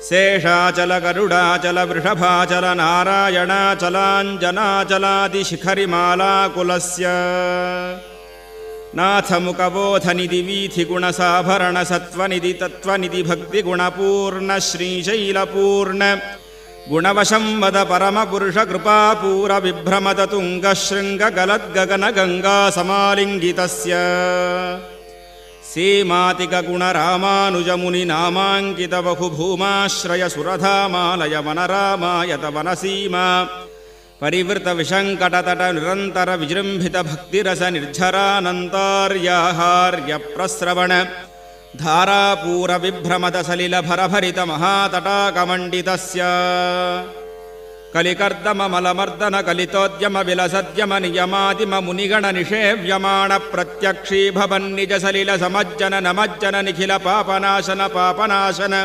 शेषाचल गरुडाचल वृषभाचल नारायणाचलाञ्जनाचलादिशिखरिमालाकुलस्य नाथमुखबोधनिधि वीथिगुणसाभरणसत्त्वनिधि तत्त्वनिधि भक्तिगुणपूर्ण श्रीशैलपूर्ण गुणवशं वद परमपुरुषकृपापूरबिभ्रमदतुङ्गशृङ्गगलद्गगनगङ्गासमालिङ्गितस्य सीमातिकगुणरामानुजमुनिनामाङ्कितबहुभूमाश्रयसुरधामालय वनरामायत वनसीमा परिवृतविशङ्कटतटनिरन्तरविजृम्भितभक्तिरसनिर्झरानन्तार्याहार्यप्रस्रवण धारापूरविभ्रमदसलिलभरभरितमहातटाकमण्डितस्य कलिकर्दममलमर्दनकलितोद्यमविलसद्यमनियमादिममुनिगणनिषेव्यमाणप्रत्यक्षीभवन्निजसलिलसमज्जन नमज्जन निखिलपापनाशन पापनाशन